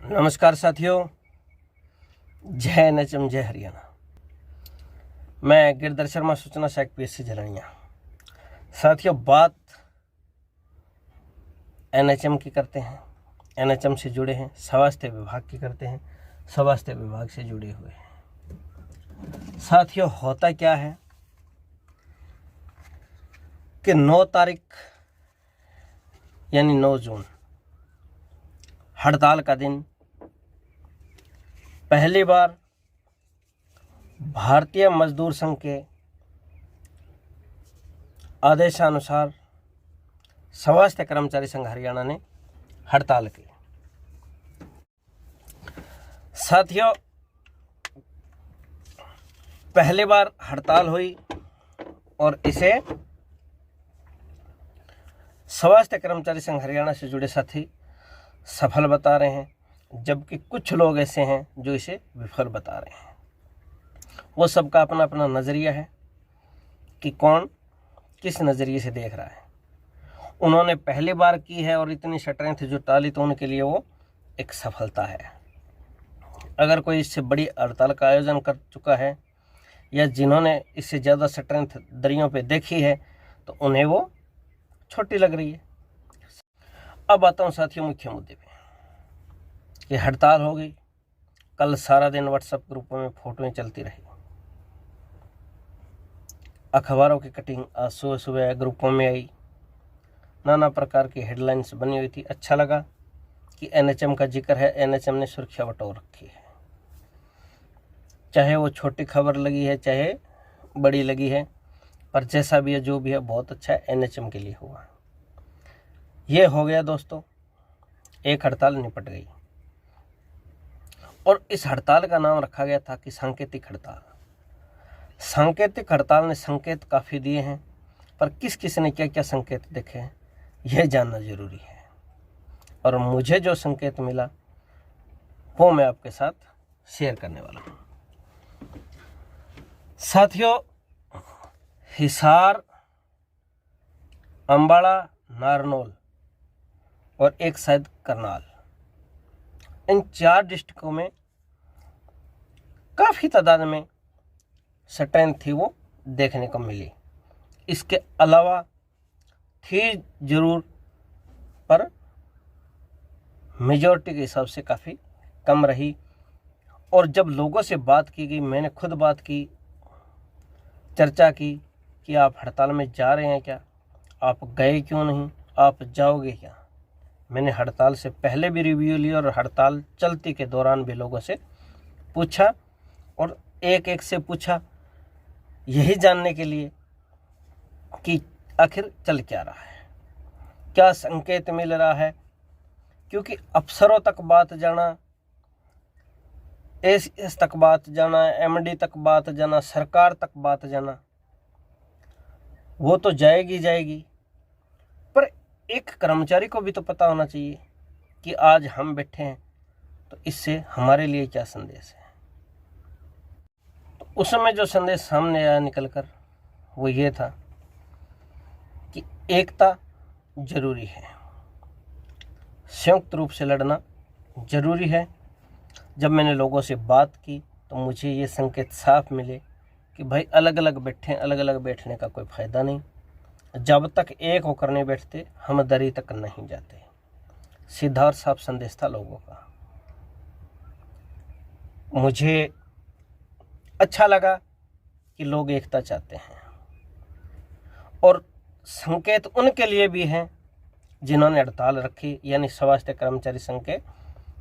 नमस्कार साथियों, जय NHM जय हरियाणा। मैं गिरधर शर्मा, सूचना सहायक PSC झलनिया। साथियों, बात NHM की करते हैं, NHM से जुड़े हैं, स्वास्थ्य विभाग की करते हैं, स्वास्थ्य विभाग से जुड़े हुए हैं। साथियों, होता क्या है कि 9 तारीख यानी 9 जून हड़ताल का दिन पहली बार भारतीय मजदूर संघ के आदेशानुसार स्वास्थ्य कर्मचारी संघ हरियाणा ने हड़ताल की। साथियों, पहली बार हड़ताल हुई और इसे स्वास्थ्य कर्मचारी संघ हरियाणा से जुड़े साथी सफल बता रहे हैं, जबकि कुछ लोग ऐसे हैं जो इसे विफल बता रहे हैं। वो सबका अपना अपना नज़रिया है कि कौन किस नज़रिए से देख रहा है। उन्होंने पहली बार की है और इतनी स्ट्रेंथ जुटा ली तो उनके लिए वो एक सफलता है। अगर कोई इससे बड़ी हड़ताल का आयोजन कर चुका है या जिन्होंने इससे ज़्यादा स्ट्रेंथ दरियों पे देखी है तो उन्हें वो छोटी लग रही है। अब आता हूँ साथियों मुख्य मुद्दे पे। ये हड़ताल हो गई, कल सारा दिन व्हाट्सएप ग्रुपों में फोटोएं चलती रही, अखबारों की कटिंग आज सुबह सुबह ग्रुपों में आई, नाना प्रकार की हेडलाइंस बनी हुई थी। अच्छा लगा कि NHM का जिक्र है, NHM ने सुर्खियां बटोर रखी है। चाहे वो छोटी खबर लगी है चाहे बड़ी लगी है, पर जैसा भी है जो भी है बहुत अच्छा है, NHM के लिए हुआ। ये हो गया दोस्तों, एक हड़ताल निपट गई। और इस हड़ताल का नाम रखा गया था कि सांकेतिक हड़ताल। सांकेतिक हड़ताल ने संकेत काफ़ी दिए हैं, पर किस किस ने क्या क्या संकेत देखे हैं यह जानना जरूरी है। और मुझे जो संकेत मिला वो मैं आपके साथ शेयर करने वाला हूँ। साथियों, हिसार, अंबाला, नारनौल और एक शायद करनाल, इन 4 डिस्ट्रिक्टों में काफ़ी तादाद में स्ट्रेंथ थी वो देखने को मिली। इसके अलावा थी जरूर, पर मेजॉरिटी के हिसाब से काफ़ी कम रही। और जब लोगों से बात की गई, मैंने खुद बात की, चर्चा की कि आप हड़ताल में जा रहे हैं क्या, आप गए क्यों नहीं, आप जाओगे क्या। मैंने हड़ताल से पहले भी रिव्यू लिया और हड़ताल चलती के दौरान भी लोगों से पूछा, और एक एक से पूछा यही जानने के लिए कि आखिर चल क्या रहा है, क्या संकेत मिल रहा है। क्योंकि अफसरों तक बात जाना, ACS तक बात जाना, MD तक बात जाना, सरकार तक बात जाना, वो तो जाएगी जाएगी, पर एक कर्मचारी को भी तो पता होना चाहिए कि आज हम बैठे हैं तो इससे हमारे लिए क्या संदेश है। तो उस समय जो संदेश सामने आया निकलकर वो ये था कि एकता जरूरी है, संयुक्त रूप से लड़ना जरूरी है। जब मैंने लोगों से बात की तो मुझे ये संकेत साफ मिले कि भाई अलग अलग बैठे, अलग अलग बैठने का कोई फ़ायदा नहीं। जब तक एक होकर नहीं बैठते हम दरी तक नहीं जाते। सीधा और साफ संदेश था लोगों का। मुझे अच्छा लगा कि लोग एकता चाहते हैं, और संकेत उनके लिए भी हैं जिन्होंने हड़ताल रखी, यानी स्वास्थ्य कर्मचारी संघ के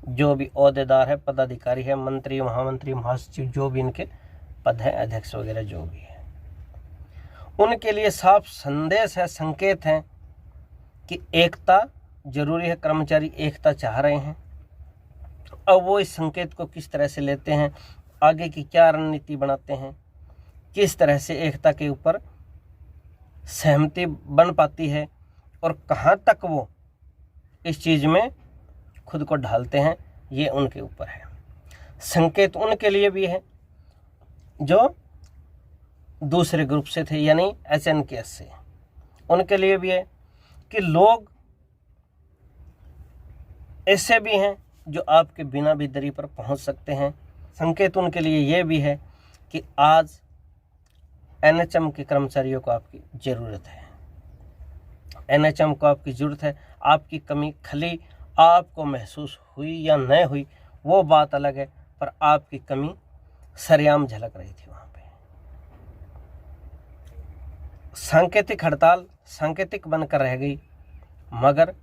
जो भी ओहदेदार है, पदाधिकारी है, मंत्री, महामंत्री, महासचिव, जो भी इनके पद हैं, अध्यक्ष वगैरह जो भी है, उनके लिए साफ संदेश है, संकेत है कि एकता जरूरी है। कर्मचारी एकता चाह रहे हैं। अब वो इस संकेत को किस तरह से लेते हैं, आगे की क्या रणनीति बनाते हैं, किस तरह से एकता के ऊपर सहमति बन पाती है और कहाँ तक वो इस चीज़ में खुद को ढालते हैं, ये उनके ऊपर है। संकेत उनके लिए भी है जो दूसरे ग्रुप से थे, यानी HNKS से, उनके लिए भी है कि लोग ऐसे भी हैं जो आपके बिना भी दरी पर पहुंच सकते हैं। संकेत उनके लिए ये भी है कि आज एनएचएम के कर्मचारियों को आपकी ज़रूरत है, एनएचएम को आपकी ज़रूरत है। आपकी कमी खली आपको महसूस हुई या न हुई वो बात अलग है, पर आपकी कमी सरेआम झलक रही थी वहाँ पे। सांकेतिक हड़ताल सांकेतिक बनकर रह गई, मगर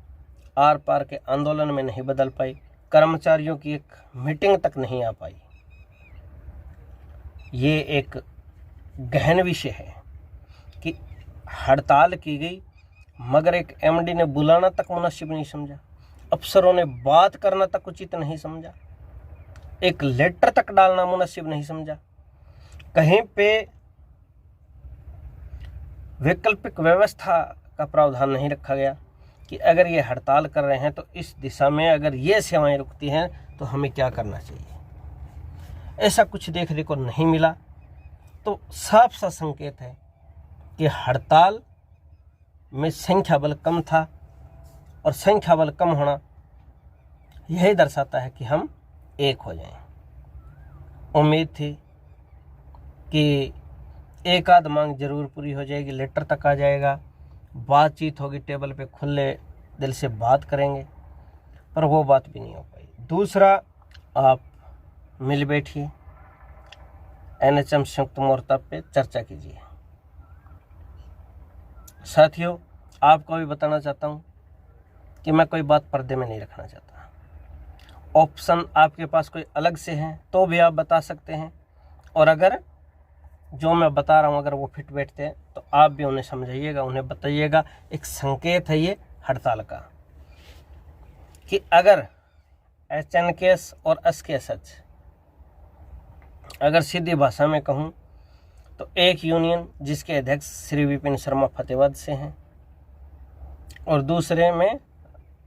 आर पार के आंदोलन में नहीं बदल पाई। कर्मचारियों की एक मीटिंग तक नहीं आ पाई। ये एक गहन विषय है कि हड़ताल की गई, मगर एक एमडी ने बुलाना तक मुनासिब नहीं समझा, अफसरों ने बात करना तक उचित नहीं समझा, एक लेटर तक डालना मुनासिब नहीं समझा। कहीं पे वैकल्पिक व्यवस्था का प्रावधान नहीं रखा गया कि अगर ये हड़ताल कर रहे हैं तो इस दिशा में अगर ये सेवाएं रुकती हैं तो हमें क्या करना चाहिए। ऐसा कुछ देखने को नहीं मिला। तो साफ सा संकेत है कि हड़ताल में संख्या बल कम था, और संख्या बल कम होना यही दर्शाता है कि हम एक हो जाएं। उम्मीद थी कि एक आध मांग जरूर पूरी हो जाएगी, लेटर तक आ जाएगा, बातचीत होगी, टेबल पे खुले दिल से बात करेंगे, पर वो बात भी नहीं हो पाई। दूसरा, आप मिल बैठिए, एनएचएम संयुक्त मोर्चा पे चर्चा कीजिए। साथियों, आपको भी बताना चाहता हूँ कि मैं कोई बात पर्दे में नहीं रखना चाहता। ऑप्शन आपके पास कोई अलग से हैं तो भी आप बता सकते हैं, और अगर जो मैं बता रहा हूँ अगर वो फिट बैठते हैं तो आप भी उन्हें समझाइएगा, उन्हें बताइएगा। एक संकेत है ये हड़ताल का कि अगर HNKS और SKSH, अगर सीधी भाषा में कहूँ तो एक यूनियन जिसके अध्यक्ष श्री विपिन शर्मा फतेहाबाद से हैं और दूसरे में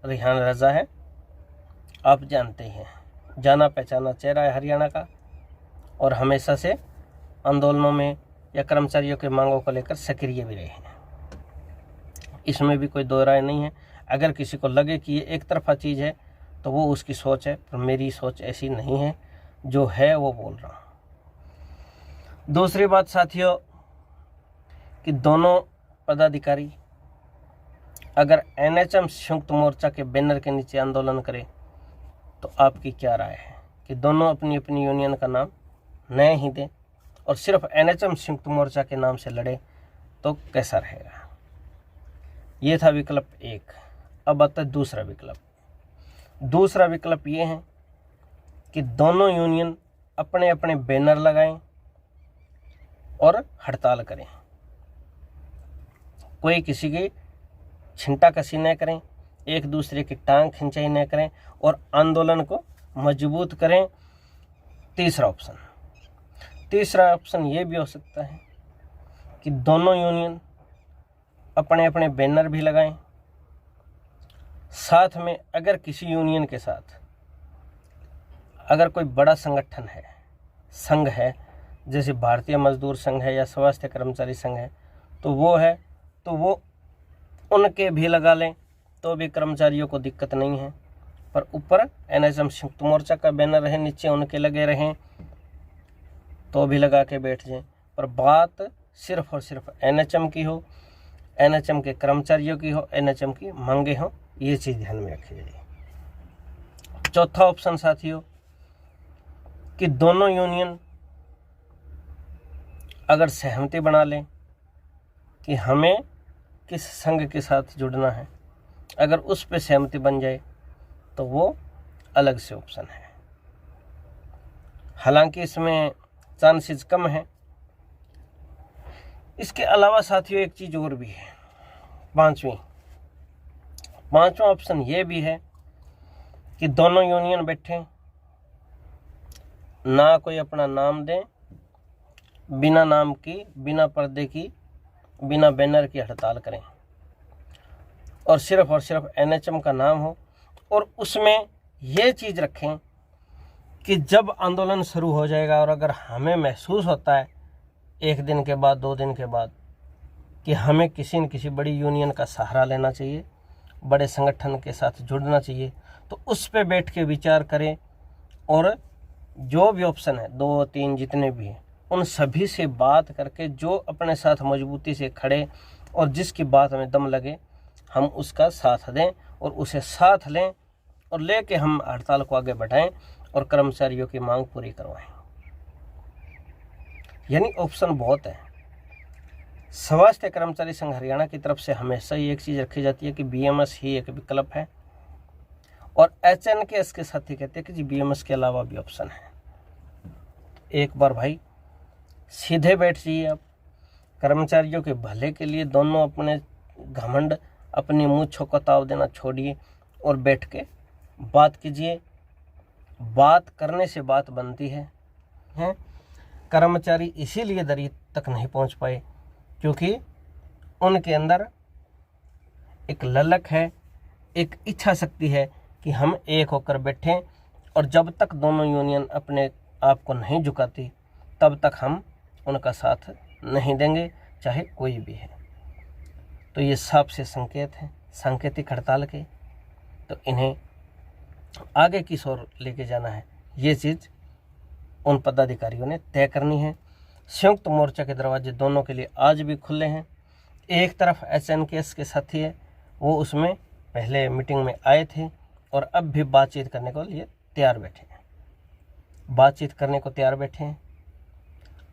रिहान रजा है। आप जानते हैं, जाना पहचाना चेहरा है हरियाणा का, और हमेशा से आंदोलनों में या कर्मचारियों के मांगों को लेकर सक्रिय भी रहे हैं। इसमें भी कोई दो राय नहीं है। अगर किसी को लगे कि ये एक तरफा चीज़ है तो वो उसकी सोच है, पर मेरी सोच ऐसी नहीं है, जो है वो बोल रहा हूँ। दूसरी बात साथियों, कि दोनों पदाधिकारी अगर एनएचएम संयुक्त मोर्चा के बैनर के नीचे आंदोलन करें तो आपकी क्या राय है कि दोनों अपनी अपनी यूनियन का नाम नए ही दें और सिर्फ एनएचएम संयुक्त मोर्चा के नाम से लड़े तो कैसा रहेगा। ये था विकल्प एक। अब आता है दूसरा विकल्प। दूसरा विकल्प ये है कि दोनों यूनियन अपने अपने बैनर लगाएं और हड़ताल करें, कोई किसी की छिंटा कसी न करें, एक दूसरे की टांग खिंचाई न करें और आंदोलन को मजबूत करें। तीसरा ऑप्शन ये भी हो सकता है कि दोनों यूनियन अपने अपने बैनर भी लगाएं, साथ में अगर किसी यूनियन के साथ अगर कोई बड़ा संगठन है, संघ है, जैसे भारतीय मजदूर संघ है या स्वास्थ्य कर्मचारी संघ है, तो वो उनके भी लगा लें तो भी कर्मचारियों को दिक्कत नहीं है। पर ऊपर एनएचएम संयुक्त मोर्चा का बैनर रहे, नीचे उनके लगे रहें तो भी लगा के बैठ जाएं, पर बात सिर्फ और सिर्फ एनएचएम की हो, एनएचएम के कर्मचारियों की हो, एनएचएम की मांगे हो। ये चीज़ ध्यान में रखिए। चौथा ऑप्शन साथियों, कि दोनों यूनियन अगर सहमति बना लें कि हमें किस संघ के साथ जुड़ना है, अगर उस पे सहमति बन जाए तो वो अलग से ऑप्शन है। हालांकि इसमें चांसेस कम है। इसके अलावा साथियों एक चीज़ और भी है, पांचवा ऑप्शन ये भी है कि दोनों यूनियन बैठें, ना कोई अपना नाम दें, बिना नाम की, बिना पर्दे की, बिना बैनर की हड़ताल करें और सिर्फ एनएचएम का नाम हो, और उसमें ये चीज़ रखें कि जब आंदोलन शुरू हो जाएगा और अगर हमें महसूस होता है एक दिन के बाद, 2 दिन के बाद, कि हमें किसी न किसी बड़ी यूनियन का सहारा लेना चाहिए, बड़े संगठन के साथ जुड़ना चाहिए, तो उस पे बैठ के विचार करें और जो भी ऑप्शन है 2 3 जितने भी हैं उन सभी से बात करके जो अपने साथ मजबूती से खड़े और जिसकी बात में दम लगे हम उसका साथ दें और उसे साथ लें और लेके हम हड़ताल को आगे बढ़ाएं और कर्मचारियों की मांग पूरी करवाएं। यानी ऑप्शन बहुत है। स्वास्थ्य कर्मचारी संघ हरियाणा की तरफ से हमेशा ही एक चीज़ रखी जाती है कि बीएमएस ही एक विकल्प है और एचएनकेएस के साथ ही कहते हैं कि जी बीएमएस के अलावा भी ऑप्शन है। एक बार भाई सीधे बैठ जाइए आप, कर्मचारियों के भले के लिए दोनों अपने घमंड अपनी मूंछों को ताव देना छोड़िए और बैठ के बात कीजिए। बात करने से बात बनती है। कर्मचारी इसीलिए दरी तक नहीं पहुंच पाए क्योंकि उनके अंदर एक ललक है, एक इच्छा शक्ति है कि हम एक होकर बैठें और जब तक दोनों यूनियन अपने आप को नहीं झुकाती तब तक हम उनका साथ नहीं देंगे, चाहे कोई भी है। तो ये साफ से संकेत हैं सांकेतिक हड़ताल के। तो इन्हें आगे किस ओर लेके जाना है ये चीज़ उन पदाधिकारियों ने तय करनी है। संयुक्त मोर्चा के दरवाजे दोनों के लिए आज भी खुले हैं। एक तरफ एचएनकेएस के साथी है, वो उसमें पहले मीटिंग में आए थे और अब भी बातचीत करने को लिए तैयार बैठे हैं, बातचीत करने को तैयार बैठे हैं।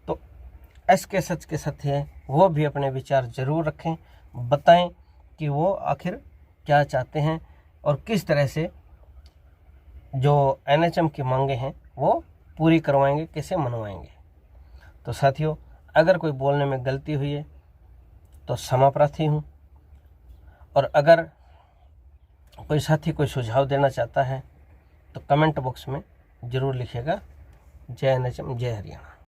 तो एसकेएस के साथी है, वो भी अपने विचार जरूर रखें, बताएं कि वो आखिर क्या चाहते हैं और किस तरह से जो एनएचएम की मांगे हैं वो पूरी करवाएंगे, कैसे मनवाएंगे। तो साथियों, अगर कोई बोलने में गलती हुई है तो क्षमा प्रार्थी हूँ और अगर कोई साथी कोई सुझाव देना चाहता है तो कमेंट बॉक्स में ज़रूर लिखिएगा। जय एनएचएम, जय हरियाणा।